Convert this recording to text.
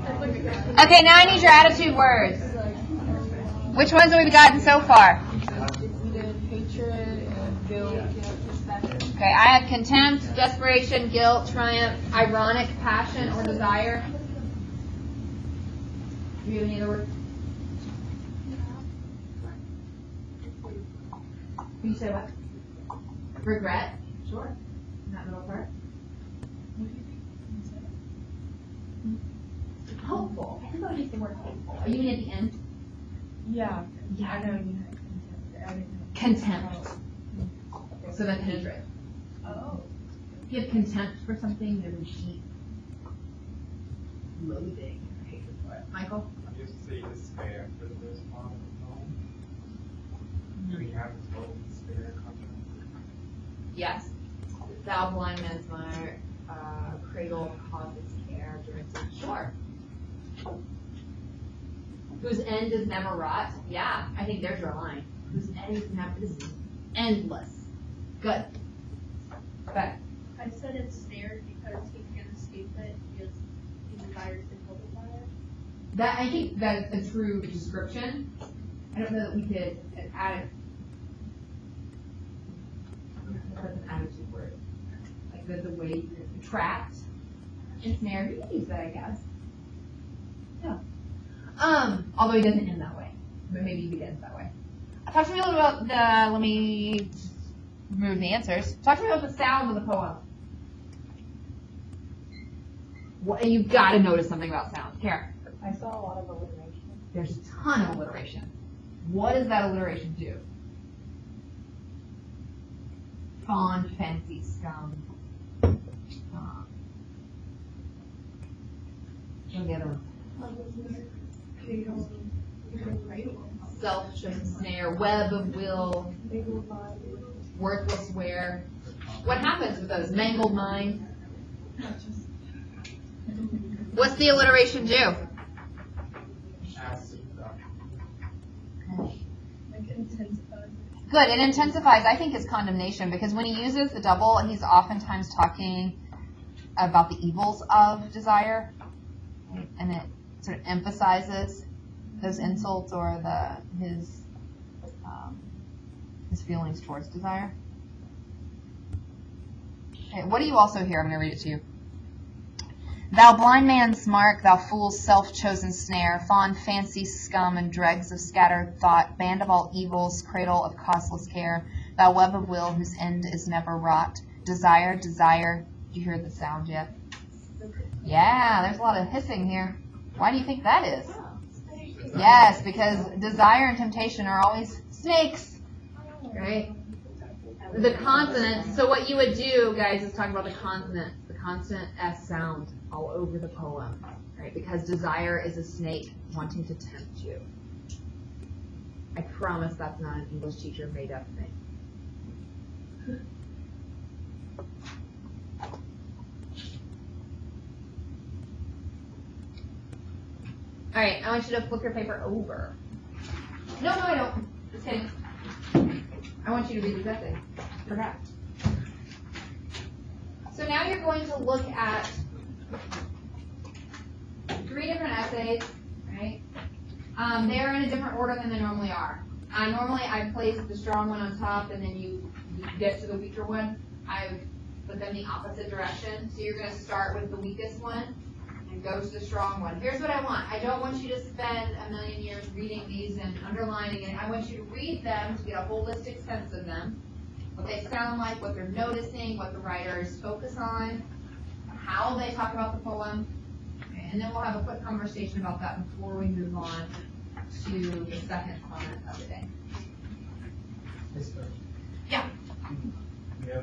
Okay, now I need your attitude words. Which ones have we gotten so far? Okay, I have contempt, desperation, guilt, triumph, ironic, passion, or desire. Do you have any other words? Can you say what? Regret? Sure. In that middle part. Hopeful. I think I would use the word hopeful. Are you mean at the end? Yeah. Yeah. I know you had Contempt. So that's hatred. Oh. If you have contempt for something, there's a deep loathing or hatred for it. Michael? I used to say despair for the first part of the poem. Do we have this whole despair concept? Yes. Thou blind man's mire, cradle causes care during sure. Whose end is never wrought. Yeah, I think there's your line. Whose end is never, this is endless. Good. But I said it's snared because he can't escape it because he desires to hold it by it. that, I think that's a true description. I don't know that we could add it. That's an attitude word. Like the way you're trapped, ensnared. You can use that, I guess. Yeah. Although he doesn't end that way, but maybe he begins that way. Talk to me a little about the. Let me remove the answers. Talk to me about the sound of the poem. What, you've got to notice something about sound. Karen. I saw a lot of alliteration. There's a ton of alliteration. What does that alliteration do? Fond, fancy, scum. What are the other ones? Self-chosen snare, web of will, worthless wear. What happens with those? Mangled mind. What's the alliteration do? Good, it intensifies, I think, his condemnation, because when he uses the double, he's oftentimes talking about the evils of desire, right? And it sort of emphasizes those insults or his feelings towards desire. Okay, what do you also hear? I'm going to read it to you. Thou blind man's mark, thou fool's self-chosen snare, fond fancy, scum, and dregs of scattered thought, band of all evils, cradle of causeless care, thou web of will whose end is never wrought, desire, desire. Did you hear the sound yet? Yeah, there's a lot of hissing here. Why do you think that is? Yes, because desire and temptation are always snakes, right? The consonants. So what you would do, guys, is talk about the consonant S sound all over the poem, right? Because desire is a snake wanting to tempt you. I promise that's not an English teacher made up thing. All right, I want you to flip your paper over. No, I don't. Just kidding. I want you to read this essay. Forgot. So now you're going to look at 3 different essays, right? They're in a different order than they normally are. Normally I place the strong one on top, and then you get to the weaker one. I put them the opposite direction. So you're going to start with the weakest one and go to the strong one. Here's what I want. I don't want you to spend a million years reading these and underlining it. I want you to read them to get a holistic sense of them. What they sound like, what they're noticing, what the writers focus on, how they talk about the poem, okay, and then we'll have a quick conversation about that before we move on to the second comment of the day. Yes, sir. Yeah. Yeah.